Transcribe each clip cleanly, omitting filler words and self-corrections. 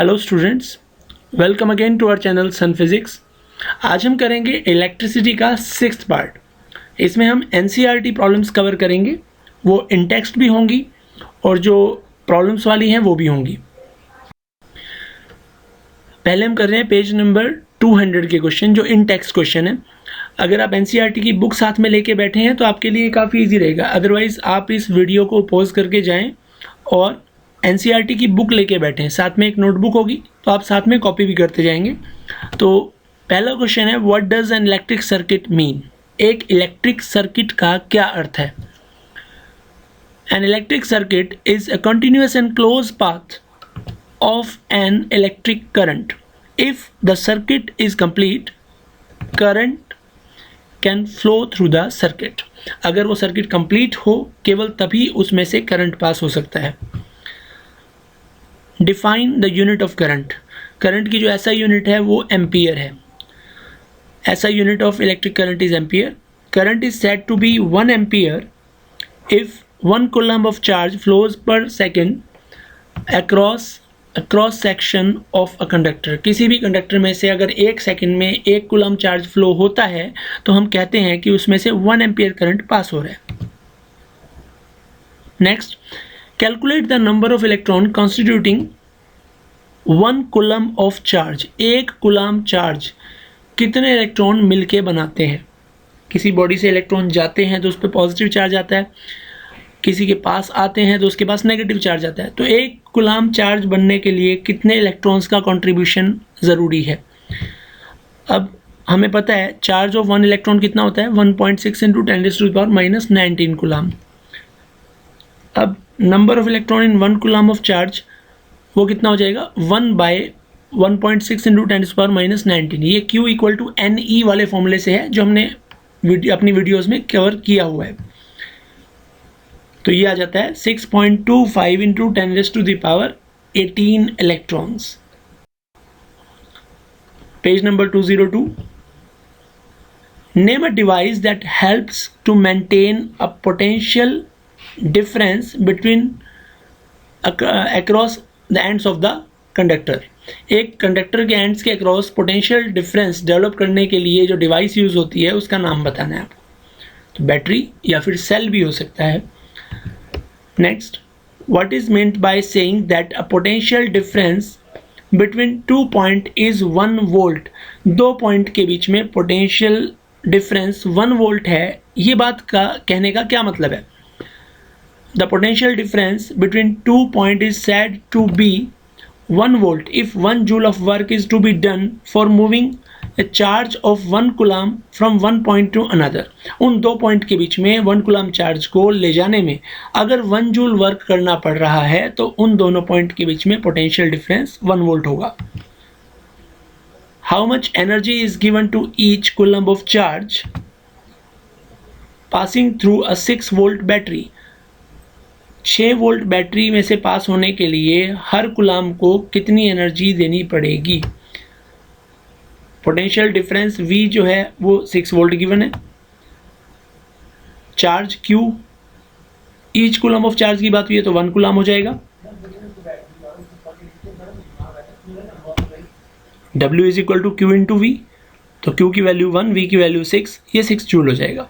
Hello students, welcome again to our channel Sun Physics. आज हम करेंगे इलेक्ट्रिसिटी का 6th पार्ट। इसमें हम एनसीईआरटी प्रॉब्लम्स कवर करेंगे, वो इन टेक्स्ट भी होंगी और जो प्रॉब्लम्स वाली हैं वो भी होंगी। पहले हम कर रहे हैं पेज नंबर 200 के क्वेश्चन, जो इन टेक्स्ट क्वेश्चन है। अगर आप एनसीईआरटी की बुक साथ में लेके बैठे हैं तो आपके लिए काफ़ी ईजी रहेगा। अदरवाइज़ आप इस वीडियो को पॉज करके जाएँ और एनसीईआरटी की बुक लेके बैठे हैं, साथ में एक नोटबुक होगी तो आप साथ में कॉपी भी करते जाएंगे। तो पहला क्वेश्चन है, what does an electric circuit mean? एक इलेक्ट्रिक सर्किट का क्या अर्थ है? An electric circuit is a continuous and close path of an electric current. If the circuit is complete, current can flow through the circuit. अगर वो circuit complete हो, केवल तभी उसमें से करंट पास हो सकता है। Define the unit of current. Current की जो ऐसा यूनिट है वो एम्पियर है। SI unit of electric current is ampere. Current is said to be 1 ampere if 1 coulomb of charge flows per second across section of a conductor. किसी भी conductor में से अगर 1 सेकेंड में 1 कूलम चार्ज फ्लो होता है तो हम कहते हैं कि उसमें से 1 एम्पियर करंट पास हो रहा है। Next, calculate the number of electron constituting 1 coulomb of charge. 1 coulomb charge कितने इलेक्ट्रॉन मिलके बनाते हैं? किसी बॉडी से इलेक्ट्रॉन जाते हैं तो उस पर पॉजिटिव चार्ज आता है, किसी के पास आते हैं तो उसके पास नेगेटिव चार्ज आता है। तो 1 कूलम चार्ज बनने के लिए कितने इलेक्ट्रॉन्स का कंट्रीब्यूशन ज़रूरी है? अब हमें पता है चार्ज ऑफ 1 इलेक्ट्रॉन कितना होता है, 1.6 × 10⁻⁻19 कूलम। अब number of electron in 1 coulomb of charge वो कितना हो जाएगा, 1/1.6 × 10⁻⁻19। ये Q = NE वाले फॉर्मूले से है जो हमने अपनी वीडियोस में कवर किया हुआ है। तो ये आ जाता है 6.25 × 10⁻18 electrons. Page number 202। Name a device that helps to maintain a potential difference between across the ends of the conductor. एक कंडक्टर के एंड्स के अक्रॉस पोटेंशियल डिफरेंस डेवलप करने के लिए जो डिवाइस यूज़ होती है उसका नाम बताना है आपको। तो बैटरी या फिर सेल भी हो सकता है। Next, what is meant by saying that a potential difference between 2 point is 1 volt. 2 point के बीच में पोटेंशियल डिफरेंस 1 वोल्ट है। ये बात का कहने का क्या मतलब है? The potential difference between 2 points is said to be 1 volt if 1 joule of work is to be done for moving a charge of 1 coulomb from one point to another। उन 2 पॉइंट के बीच में 1 कूलम चार्ज को ले जाने में अगर 1 joule work करना पड़ रहा है तो उन दोनों पॉइंट के बीच में पोटेंशियल डिफरेंस 1 वोल्ट होगा। How much energy is given to each coulomb of charge passing through a 6 volt battery। 6 volt battery में से पास होने के लिए हर कूलम को कितनी एनर्जी देनी पड़ेगी? पोटेंशियल डिफरेंस V जो है वो 6 वोल्ट गिवन है। Charge Q, each coulomb of charge की बात हुई है तो 1 कूलम हो जाएगा। W = Q × V, तो Q की वैल्यू 1, V की वैल्यू 6, ये 6 जूल हो जाएगा।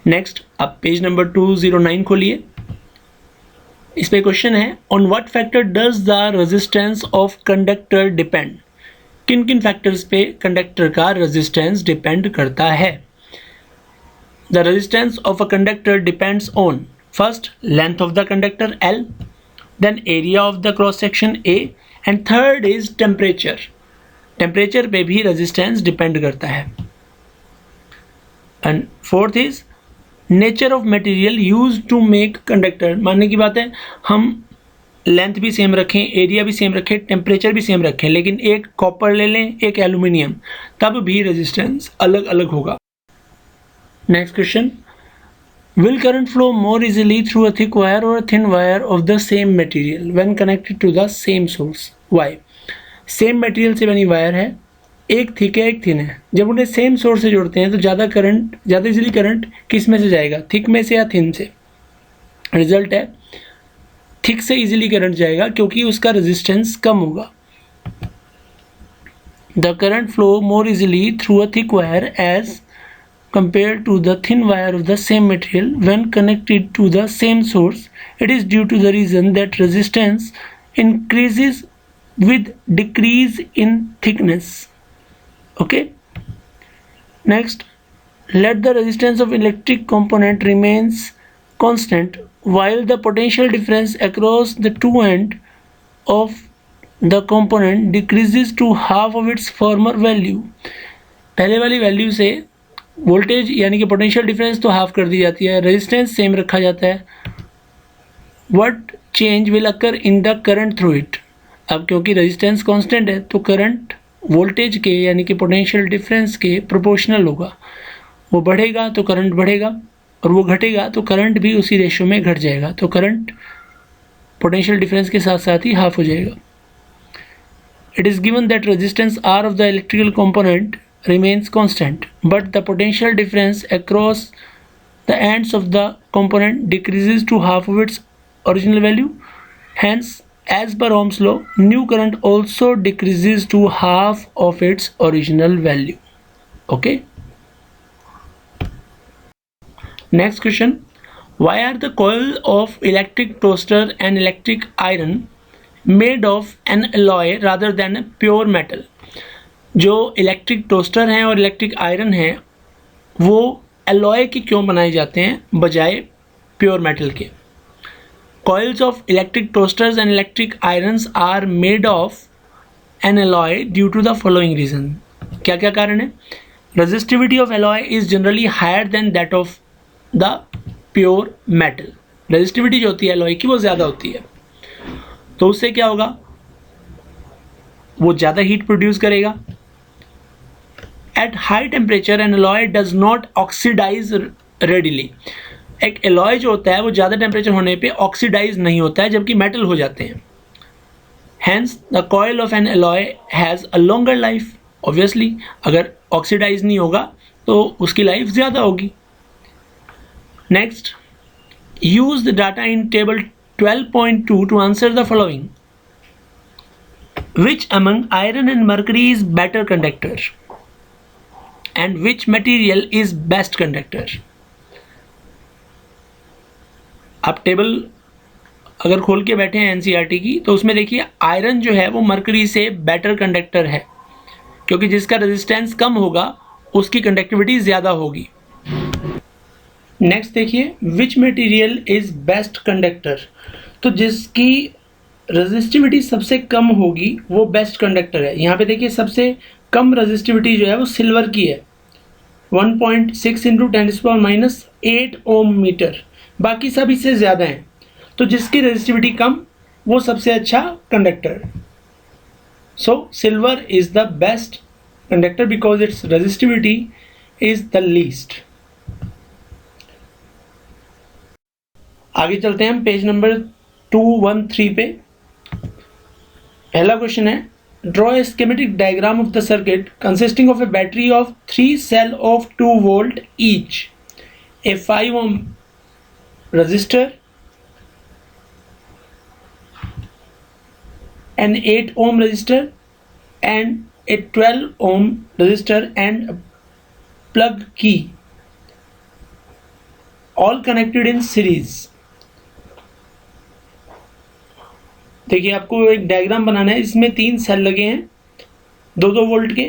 नेक्स्ट, आप पेज नंबर 209 खोलिए। इस पे क्वेश्चन है, on what factor does the resistance of conductor depend. किन किन फैक्टर्स पे कंडक्टर का रेजिस्टेंस डिपेंड करता है? The resistance of a conductor depends on first length of the conductor L, then area of the cross section A, and third is temperature. Temperature पे भी resistance depend करता है। And fourth is nature of material use to make conductor. मानने की बात है हम length भी सेम रखें, एरिया भी सेम रखें, टेम्परेचर भी सेम रखें, लेकिन एक कॉपर ले लें, एक एल्यूमिनियम, तब भी रेजिस्टेंस अलग अलग होगा। Next question, will current flow more easily through a thick wire और thin wire of the same material when connected to the same source? Why? Same material से बनी वायर है, एक थिक है एक थिन है, जब उन्हें सेम सोर्स से जोड़ते हैं तो ज़्यादा इजीली करंट किस में से जाएगा, थिक में से या थिन से? रिजल्ट है थिक से इजीली करंट जाएगा क्योंकि उसका रेजिस्टेंस कम होगा। The current flow more easily through a thick wire as compared to the thin wire of the same material when connected to the same source. It is due to the reason that resistance increases with decrease in thickness. Okay, next, let the resistance of electric component remains constant while the potential difference across the two ends of the component decreases to half of its former value. पहले वाली value से voltage यानी कि potential difference तो half कर दी जाती है, resistance same रखा जाता है। What change will occur in the current through it. अब क्योंकि रेजिस्टेंस कांस्टेंट है तो करंट वोल्टेज के यानी कि पोटेंशियल डिफरेंस के प्रोपोर्शनल होगा। वो बढ़ेगा तो करंट बढ़ेगा और वो घटेगा तो करंट भी उसी रेशियो में घट जाएगा, तो करंट पोटेंशियल डिफरेंस के साथ साथ ही हाफ हो जाएगा। It is given that resistance R of the electrical component remains constant, but the potential difference across the ends of the component decreases to half of its original value. Hence, as per Ohm's law, new current also decreases to half of its original value. Okay. Next question. Why are the coil of electric toaster and electric iron made of an alloy rather than a pure metal? जो electric toaster हैं और electric iron हैं वो alloy के क्यों बनाए जाते हैं बजाय प्योर मेटल के। Coils of electric toasters and electric irons are made of an alloy due to the following reason. क्या क्या कारण है? Resistivity of alloy is generally higher than that of the pure metal. Resistivity जो होती है alloy की वो ज़्यादा होती है, तो उससे क्या होगा, वो ज़्यादा हीट प्रोड्यूस करेगा। At high temperature an alloy does not oxidize readily. एक एलॉय जो होता है वो ज़्यादा टेम्परेचर होने पे ऑक्सीडाइज नहीं होता है जबकि मेटल हो जाते हैं। Hence the coil of an alloy has a longer life. Obviously अगर ऑक्सीडाइज नहीं होगा तो उसकी लाइफ ज़्यादा होगी। Next, use the data in table 12.2 to answer the following. Which among iron and mercury is better conductor? And which material is best conductor? आप table अगर खोल के बैठे हैं एनसीईआरटी की तो उसमें देखिए आयरन जो है वो मरकरी से बेटर कंडक्टर है क्योंकि जिसका रेजिस्टेंस कम होगा उसकी कंडक्टिविटी ज़्यादा होगी। नेक्स्ट देखिए which material is best conductor, तो जिसकी रेजिस्टिविटी सबसे कम होगी वो बेस्ट कंडक्टर है। यहाँ पे देखिए सबसे कम रेजिस्टिविटी जो है वो सिल्वर की है 1.6 इंटू 10⁻⁸ ओम मीटर, बाकी सब इससे ज़्यादा हैं, तो जिसकी रेजिस्टिविटी कम वो सबसे अच्छा conductor. So silver is the best conductor because it's resistivity is the least. आगे चलते हैं हम पेज नंबर 213 पे। पहला क्वेश्चन है draw a schematic diagram of the circuit consisting of a battery of 3 cell of 2 volt each, a 5 ohm resistor, an 8 ohm resistor and a 12 ohm resistor and a plug key, all connected in series. देखिए आपको एक diagram बनाना है, इसमें 3 cell लगे हैं 2-2 volt के,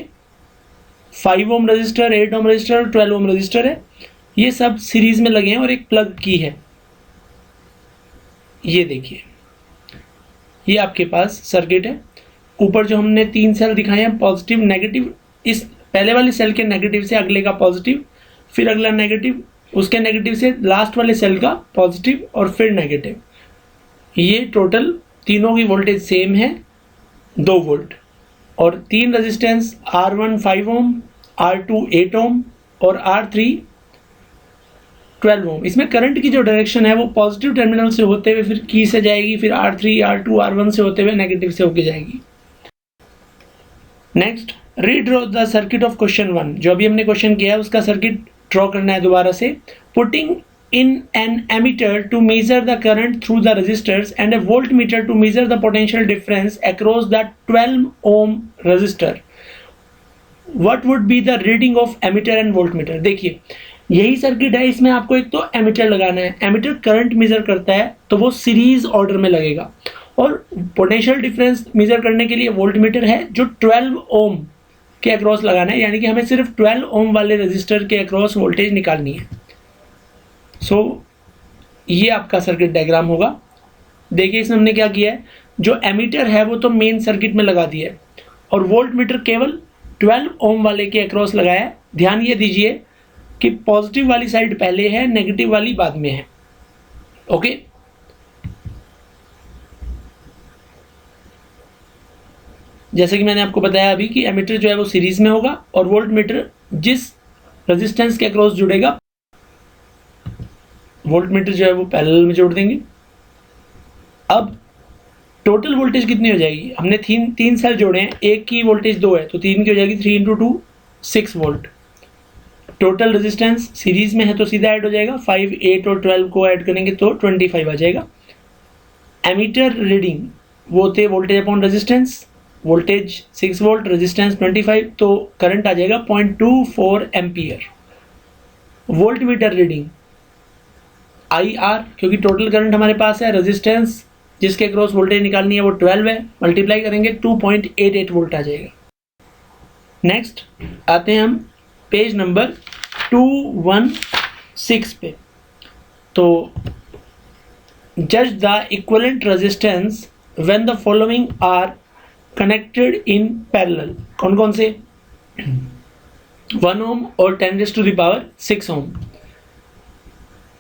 5 ohm resistor, 8 ohm resistor और 12 ohm resistor है, ये सब सीरीज में लगे हैं और एक प्लग की है। ये देखिए ये आपके पास सर्किट है। ऊपर जो हमने 3 सेल दिखाए हैं पॉजिटिव नेगेटिव, इस पहले वाले सेल के नेगेटिव से अगले का पॉजिटिव, फिर अगला नेगेटिव, उसके नेगेटिव से लास्ट वाले सेल का पॉजिटिव और फिर नेगेटिव। ये टोटल तीनों की वोल्टेज सेम है 2 वोल्ट और 3 रेजिस्टेंस R1 5 ओम, R2 8 ओम और R3 12 ओम। इसमें करंट की जो डायरेक्शन है वो पॉजिटिव टर्मिनल से होते हुए फिर की से जाएगी, फिर R3 R2 R1 से होते हुए नेगेटिव से होके जाएगी। Next, redraw the circuit of question 1। जो अभी हमने क्वेश्चन किया है उसका सर्किट ड्रॉ करना है दोबारा से। Putting in an emitter to measure the current through the resistors and a voltmeter to measure the potential difference across the 12 ohm resistor. What would be the reading of emitter and voltmeter? देखिए यही circuit है, इसमें आपको एक तो emitter लगाना है, emitter current measure करता है तो वो सीरीज ऑर्डर में लगेगा, और पोटेंशियल डिफरेंस मेजर करने के लिए वोल्टमीटर है जो 12 ओम के अक्रॉस लगाना है, यानी कि हमें सिर्फ 12 ओम वाले रेजिस्टर के अक्रॉस वोल्टेज निकालनी है। सो ये आपका सर्किट डायग्राम होगा। देखिए इसमें हमने क्या किया है, जो एमीटर है वो तो मेन सर्किट में लगा दिया है और वोल्टमीटर केवल 12 ओम वाले के अक्रॉस लगाया है। ध्यान ये दीजिए कि पॉजिटिव वाली साइड पहले है, नेगेटिव वाली बाद में है। ओके, जैसे कि मैंने आपको बताया अभी कि एमीटर जो है वो सीरीज में होगा और वोल्टमीटर जिस रेजिस्टेंस के अक्रॉस जुड़ेगा, वोल्टमीटर जो है वो पैरेलल में जोड़ देंगे। अब टोटल वोल्टेज कितनी हो जाएगी, हमने तीन सेल जोड़े हैं, एक की वोल्टेज 2 है तो 3 की हो जाएगी, 3 × 2 6 वोल्ट। टोटल रेजिस्टेंस सीरीज में है तो सीधा ऐड हो जाएगा, 5, 8 और 12 को ऐड करेंगे तो 25 आ जाएगा। एमीटर रीडिंग वो होते voltage upon resistance, voltage 6 volt, resistance 25, तो करंट आ जाएगा 0.24 एम्पियर। वोल्टमीटर रीडिंग IR, क्योंकि टोटल करंट हमारे पास है, रेजिस्टेंस जिसके क्रॉस वोल्टेज निकालनी है वो 12 है, मल्टीप्लाई करेंगे 2.88 वोल्ट आ जाएगा। नेक्स्ट आते हैं हम पेज नंबर 216 पे। तो जज the equivalent resistance when the following are connected in parallel. कौन कौन से, 1 ओम और 10⁻6 ओम,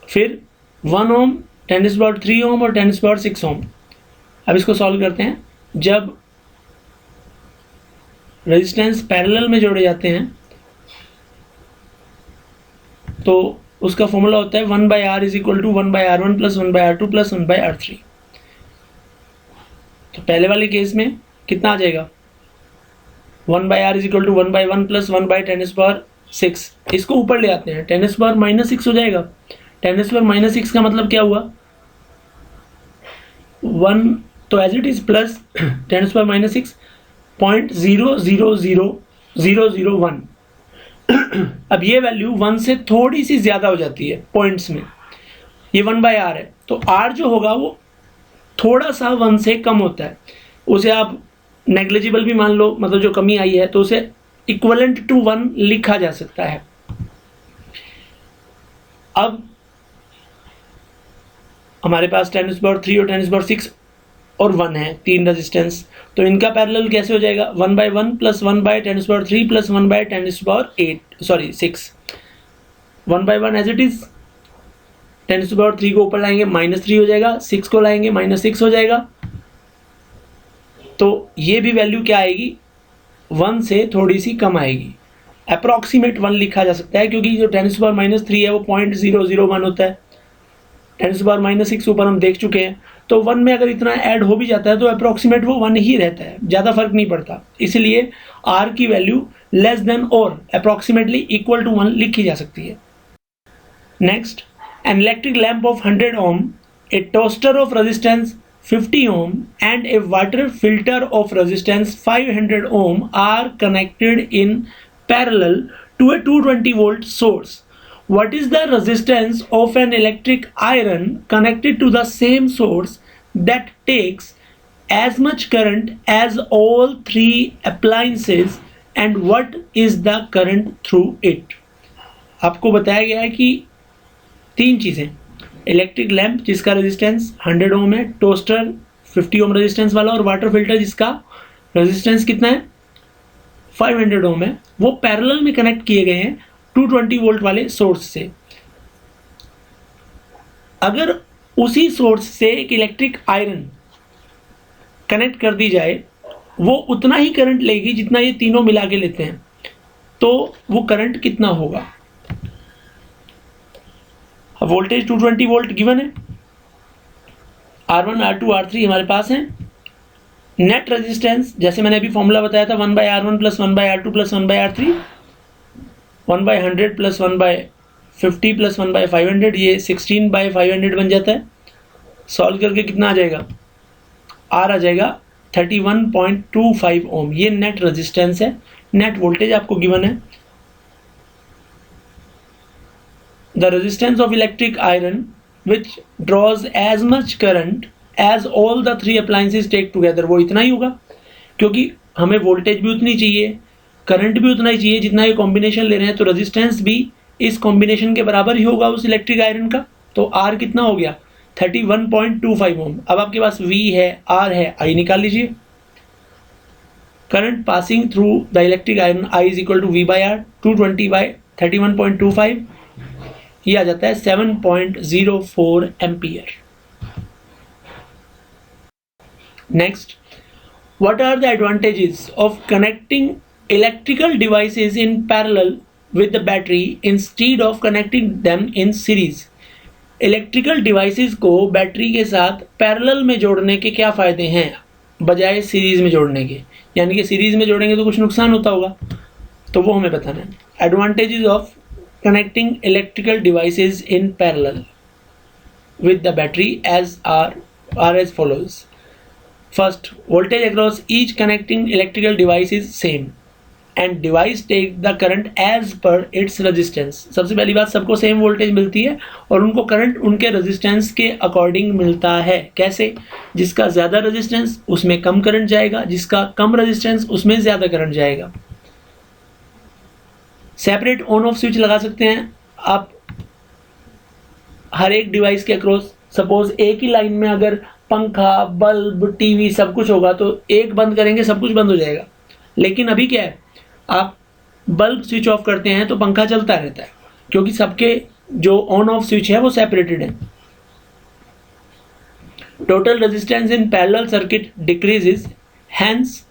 फिर 1 ओम, 10⁻3 ओम और 10⁻6 ओम। अब इसको सॉल्व करते हैं। जब रेजिस्टेंस पैरेलल में जोड़े जाते हैं तो उसका फॉर्मूला होता है 1/R = 1/R1 + 1/R2 + 1/R3। तो पहले वाले केस में कितना आ जाएगा, 1/R = 1/1 + 1/10⁻6। इसको ऊपर ले आते हैं, 10⁻6 हो जाएगा। 10⁻6 का मतलब क्या हुआ, 1 तो एज इट इज प्लस 10⁻6 0.000001। अब ये वैल्यू 1 से थोड़ी सी ज़्यादा हो जाती है पॉइंट्स में, ये 1/R है तो R जो होगा वो थोड़ा सा 1 से कम होता है, उसे आप नेग्लिजिबल भी मान लो, मतलब जो कमी आई है तो उसे इक्विवेलेंट टू 1 लिखा जा सकता है। अब हमारे पास 10⁻3 और 10⁻6 और 1 है, 3 रेजिस्टेंस, तो इनका पैरेलल कैसे हो जाएगा, 1/1 + 1/10⁻3 + 1/10⁻6, 1/1 एज इट इज। 10⁻3 को ऊपर लाएंगे -3 हो जाएगा, 6 को लाएंगे -6 हो जाएगा। तो ये भी वैल्यू क्या आएगी, 1 से थोड़ी सी कम आएगी, अप्रॉक्सीमेट 1 लिखा जा सकता है, क्योंकि जो 10⁻3 है वो 0.001 होता है। 10⁻6 ऊपर हम देख चुके हैं, तो 1 में अगर इतना ऐड हो भी जाता है तो अप्रॉक्सीमेट वो 1 ही रहता है, ज़्यादा फर्क नहीं पड़ता। इसलिए R की वैल्यू लेस देन और अप्रॉक्सीमेटली इक्वल टू 1 लिखी जा सकती है। Next, an electric lamp of 100 ohm, a toaster of resistance 50 ohm and a water filter of resistance 500 ohm are connected in parallel to a 220 volt source. What is the resistance of an electric iron connected to the same source that takes as much current as all three appliances, and what is the current through it? आपको बताया गया है कि 3 चीज़ें, electric lamp जिसका resistance 100 ओम है, toaster 50 ohm resistance वाला, और वाटर फिल्टर जिसका रेजिस्टेंस कितना है 500 ओम है, वो पैरेलल में कनेक्ट किए गए हैं 220 वोल्ट वाले सोर्स से। अगर उसी सोर्स से एक इलेक्ट्रिक आयरन कनेक्ट कर दी जाए, वो उतना ही करंट लेगी जितना ये तीनों मिला के लेते हैं, तो वो करंट कितना होगा। वोल्टेज 220 वोल्ट गिवन है, R1 R2 R3 हमारे पास है। नेट रेजिस्टेंस जैसे मैंने अभी फॉर्मूला बताया था 1/R1 + 1/R2 + 1/R3, 1/100 + 50 + 1/500, ये 16/500 बन जाता है। सॉल्व करके कितना आ जाएगा, आर आ जाएगा 31.25 ओम। ये नेट रेजिस्टेंस है, नेट वोल्टेज आपको गिवन है। The resistance of electric iron which draws as much current as all the 3 appliances take together, वो इतना ही होगा, क्योंकि हमें वोल्टेज भी उतनी चाहिए, करंट भी उतना ही चाहिए जितना ये कॉम्बिनेशन ले रहे हैं, तो रेजिस्टेंस भी इस कॉम्बिनेशन के बराबर ही होगा उस इलेक्ट्रिक आयरन का। तो आर कितना हो गया, 31.25 ओम। अब आपके पास V है, R है, I निकाल लीजिए। Current passing through the electric iron I = V/R, 220/31.25, ये आ जाता है 7.04 ampere. Next, what are the advantages of connecting electrical devices in parallel with the battery instead of connecting them in series? Electrical devices को battery के साथ parallel में जोड़ने के क्या फ़ायदे हैं बजाय सीरीज़ में जोड़ने के, यानी कि सीरीज़ में जोड़ेंगे तो कुछ नुकसान होता होगा, तो वो हमें बताना है। Advantages of connecting electrical devices in parallel with the battery are as follows. First, voltage across each connecting electrical device is same and device take the current as per its resistance। सबसे पहली बात, सबको same voltage मिलती है और उनको current उनके resistance के अकॉर्डिंग मिलता है। कैसे? जिसका ज़्यादा रेजिस्टेंस उसमें कम करंट जाएगा, जिसका कम रेजिस्टेंस उसमें ज़्यादा करंट जाएगा। सेपरेट ऑन ऑफ स्विच लगा सकते हैं आप हर एक डिवाइस के अक्रॉस। सपोज एक ही लाइन में अगर पंखा, बल्ब, टीवी सब कुछ होगा तो एक बंद करेंगे सब कुछ बंद हो जाएगा। लेकिन अभी क्या है, आप बल्ब स्विच ऑफ करते हैं तो पंखा चलता रहता है, क्योंकि सबके जो ऑन ऑफ स्विच है वो सेपरेटेड है। Total resistance in parallel circuit decreases, hence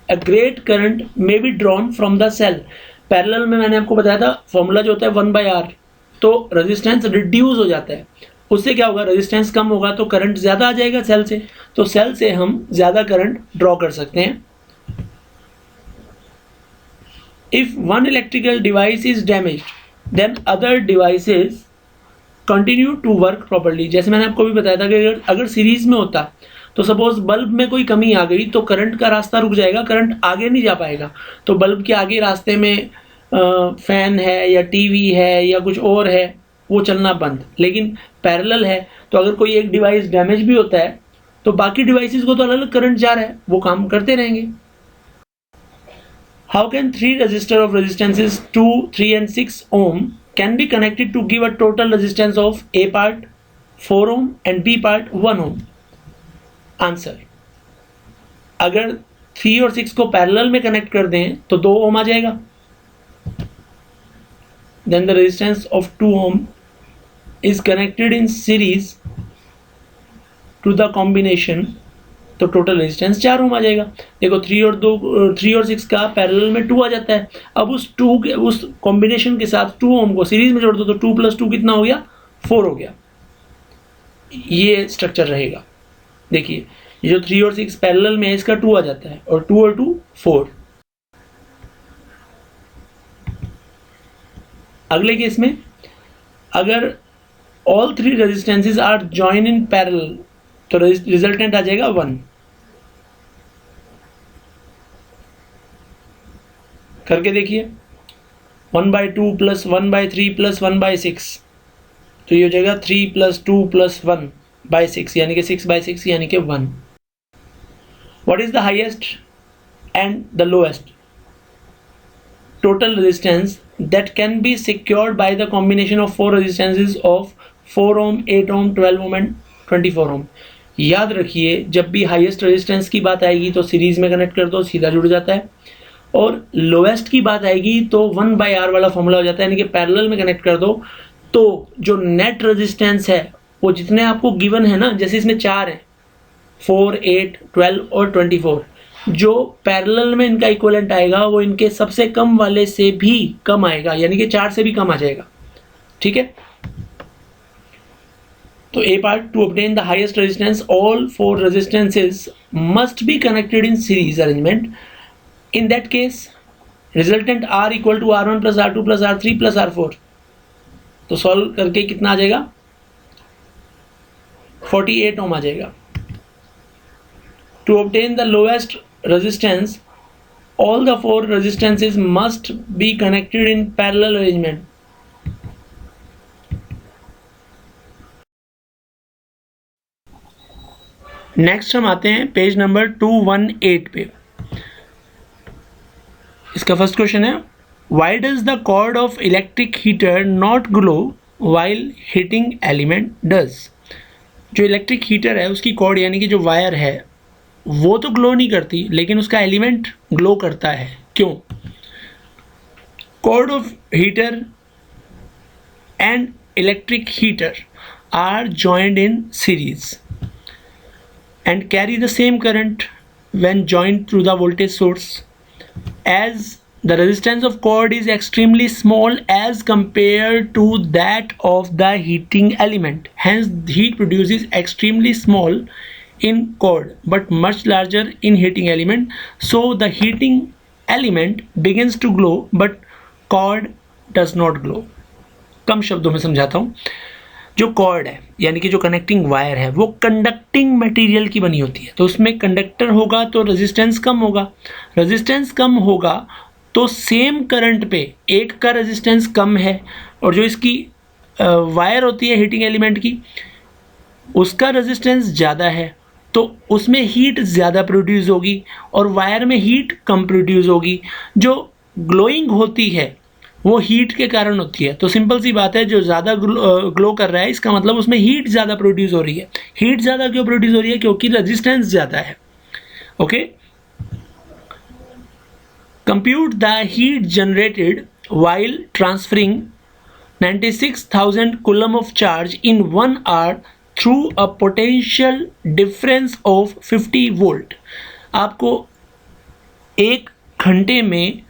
a great current may be drawn from the cell. Parallel में मैंने आपको बताया था फॉर्मूला जो होता है 1/R, तो रेजिस्टेंस रिड्यूस हो जाता है। उससे क्या होगा, रेजिस्टेंस कम होगा तो करंट ज़्यादा आ जाएगा सेल से, तो सेल से हम ज़्यादा करंट ड्रॉ कर सकते हैं। If one electrical device is damaged then other devices continue to work properly. जैसे मैंने आपको भी बताया था कि अगर सीरीज में होता तो सपोज बल्ब में कोई कमी आ गई तो करंट का रास्ता रुक जाएगा, करंट आगे नहीं जा पाएगा। तो बल्ब के आगे रास्ते में फैन है या टीवी है या कुछ और है, वो चलना बंद। लेकिन पैरेलल है तो अगर कोई एक डिवाइस डैमेज भी होता है तो बाकी डिवाइसेस को तो अलग अलग करंट जा रहा है, वो काम करते रहेंगे। How can 3 register of resistances 2, 3 and 6 ohm can be connected to give a total resistance of A part 4 ohm and B part 1 ohm? Answer, अगर 3 और 6 को पैरेलल में कनेक्ट कर दें तो 2 ओम आ जाएगा। Then the resistance of 2 ohm is connected in series to the combination, तो टोटल रेजिस्टेंस 4 ओम आ जाएगा। देखो 3 और 6 का पैरेलल में 2 आ जाता है। अब उस कॉम्बिनेशन के साथ 2 ओम को सीरीज में जोड़ दो तो 2 + 2 कितना हो गया, 4 हो गया। ये स्ट्रक्चर रहेगा। देखिए ये जो 3 और 6 पैरेलल में है इसका 2 आ जाता है और 2 और 2 4। अगले केस में अगर all 3 resistances are join in parallel तो रिजल्टेंट आ जाएगा 1। करके देखिए 1/2 + 1/3 + 1/6, तो ये हो जाएगा 3 + 2 + 1/6 यानी कि 6/6 यानी कि 1। What is the highest and the lowest total resistance that can be secured by the combination of 4 resistances of 4 ohm, 8 ohm, 12 ohm and 24 ohm? याद रखिए जब भी हाईएस्ट रेजिस्टेंस की बात आएगी तो सीरीज में कनेक्ट कर दो, सीधा जुड़ जाता है, और लोएस्ट की बात आएगी तो 1/R वाला फॉर्मूला हो जाता है, यानी कि पैरेलल में कनेक्ट कर दो तो जो नेट रेजिस्टेंस है वो जितने आपको गिवन है ना, जैसे इसमें 4 हैं 4, 8, 12 और 24, जो पैरेलल में इनका इक्विवेलेंट आएगा वो इनके सबसे कम वाले से भी कम आएगा, यानी कि 4 से भी कम आ जाएगा। ठीक है, तो A part, to obtain the highest resistance all 4 resistances must be connected in series arrangement. In that case resultant R = R1 + R2 + R3 + R4। तो सॉल्व करके कितना आ जाएगा, 48 ओम आ जाएगा। To obtain the lowest resistance all the four resistances must be connected in parallel arrangement. Next हम आते हैं page number 218 पे। इसका फर्स्ट क्वेश्चन है, why does the cord of electric heater not glow while heating element does. जो electric heater है उसकी cord यानी कि जो वायर है वो तो ग्लो नहीं करती, लेकिन उसका एलिमेंट ग्लो करता है, क्यों? Cord of heater and electric heater are joined in series and carry the same current when joined through the voltage source. As the resistance of cord is extremely small as compared to that of the heating element, hence heat produces extremely small in cord but much larger in heating element, so the heating element begins to glow but cord does not glow. कम शब्दों में समझाता हूँ। जो cord है यानी कि जो connecting wire है वो कंडक्टिंग मटेरियल की बनी होती है, तो उसमें कंडक्टर होगा तो रेजिस्टेंस कम होगा, रेजिस्टेंस कम होगा तो सेम करंट पे एक का रेजिस्टेंस कम है और जो इसकी वायर होती है हीटिंग एलिमेंट की उसका रेजिस्टेंस ज़्यादा है, तो उसमें हीट ज़्यादा प्रोड्यूस होगी और वायर में हीट कम प्रोड्यूस होगी। जो ग्लोइंग होती है वो हीट के कारण होती है, तो सिंपल सी बात है, जो ज़्यादा ग्लो कर रहा है इसका मतलब उसमें हीट ज़्यादा प्रोड्यूस हो रही है। हीट ज़्यादा क्यों प्रोड्यूस हो रही है? क्योंकि रेजिस्टेंस ज़्यादा है। Okay, compute the heat generated while transferring 96,000 coulomb of charge in 1 hour through a potential difference of 50 volt. आपको एक घंटे में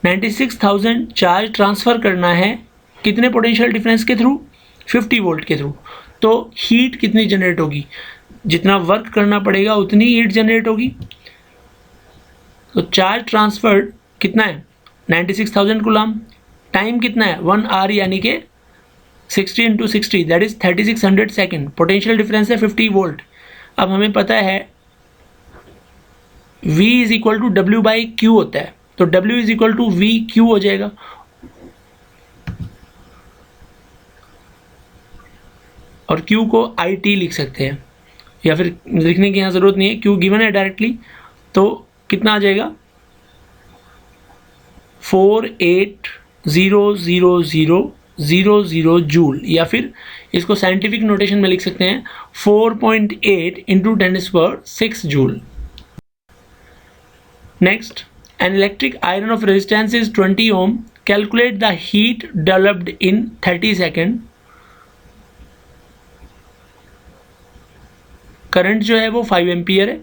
96,000 चार्ज ट्रांसफ़र करना है, कितने पोटेंशियल डिफरेंस के थ्रू? 50 वोल्ट के थ्रू। तो हीट कितनी जनरेट होगी? जितना वर्क करना पड़ेगा उतनी हीट जनरेट होगी। तो चार्ज ट्रांसफर्ड कितना है? 96,000 कूलम। टाइम कितना है? 1 आवर यानी कि 60 × 60 that is 3600 second. Potential difference है 50 वोल्ट। अब हमें पता है V = W/Q होता है, तो W = VQ हो जाएगा। और Q को IT लिख सकते हैं, या फिर लिखने की यहाँ ज़रूरत नहीं है, Q गिवन है डायरेक्टली। तो कितना आ जाएगा? 4800000 जूल, या फिर इसको साइंटिफिक नोटेशन में लिख सकते हैं 4.8 × 10⁶ joule. Next, an electric iron of resistance is 20 ohm. Calculate the heat developed in 30 seconds. Current जो है वो 5 एम्पियर है,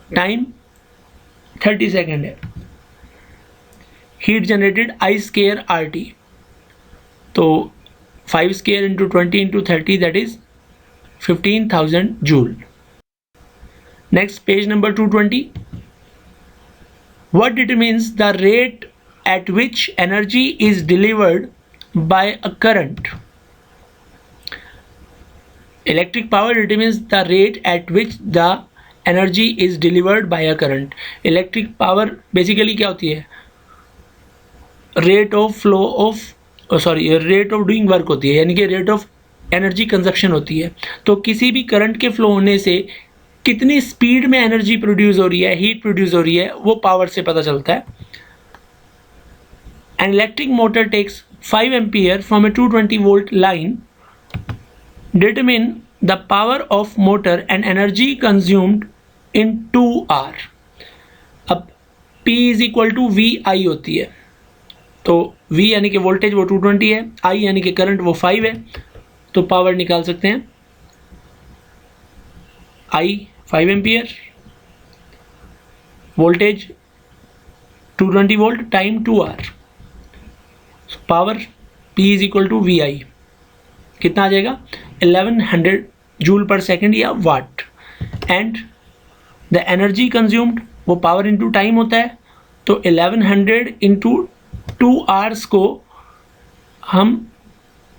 टाइम 30 सेकेंड है, हीट जनरेटेड I² RT, तो 5² × 20 × 30 that is 15,000 joule. Next, page number 220. What determines the rate at which energy is delivered by a current? Electric power determines the rate at which the energy is delivered by a current. Electric power basically क्या होती है? Rate of flow of rate of doing work होती है, यानी कि rate of energy consumption होती है। तो किसी भी करंट के फ्लो होने से कितनी स्पीड में एनर्जी प्रोड्यूस हो रही है, हीट प्रोड्यूस हो रही है, वो पावर से पता चलता है। An electric motor takes 5 ampere from a 220 volt line. Determine the power of motor and energy consumed in 2 hour. अब P = VI होती है, तो V यानी कि वोल्टेज वो 220 है, I यानी कि करंट वो 5 है, तो पावर निकाल सकते हैं। I 5 ampere, voltage 220 volt, time 2 hour, power P = VI कितना आ जाएगा? 1100 जूल पर सेकेंड या वाट। एंड द एनर्जी कंज्यूम्ड वो पावर इंटू टाइम होता है, तो 1100 × 2 आवर्स को हम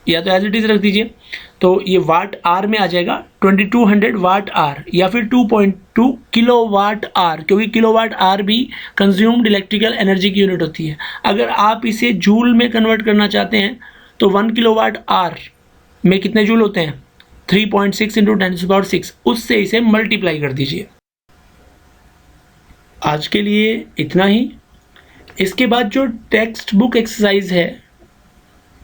या तो एज इट इज़ रख दीजिए, तो ये वाट आर में आ जाएगा 2200 वाट आर या फिर 2.2 किलो वाट आर, क्योंकि किलो वाट आर भी कंज्यूम्ड इलेक्ट्रिकल एनर्जी की यूनिट होती है। अगर आप इसे जूल में कन्वर्ट करना चाहते हैं तो 1 किलो वाट आर में कितने जूल होते हैं? 3.6 इंटू 10⁻⁶, उससे इसे मल्टीप्लाई कर दीजिए। आज के लिए इतना ही। इसके बाद जो टेक्स्ट बुक एक्सरसाइज है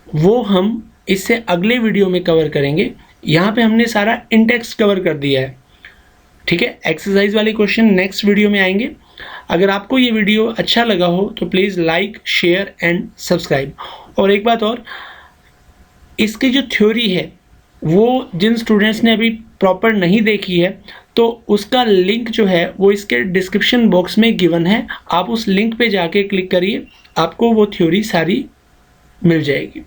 वो हम इससे अगले वीडियो में कवर करेंगे। यहाँ पे हमने सारा इंडेक्स कवर कर दिया है, ठीक है। एक्सरसाइज वाले क्वेश्चन नेक्स्ट वीडियो में आएंगे। अगर आपको ये वीडियो अच्छा लगा हो तो please like, share and subscribe. और एक बात और, इसकी जो थ्योरी है वो जिन स्टूडेंट्स ने अभी प्रॉपर नहीं देखी है तो उसका लिंक जो है वो इसके डिस्क्रिप्शन बॉक्स में गिवन है। आप उस लिंक पे जाके क्लिक करिए, आपको वो थ्योरी सारी मिल जाएगी।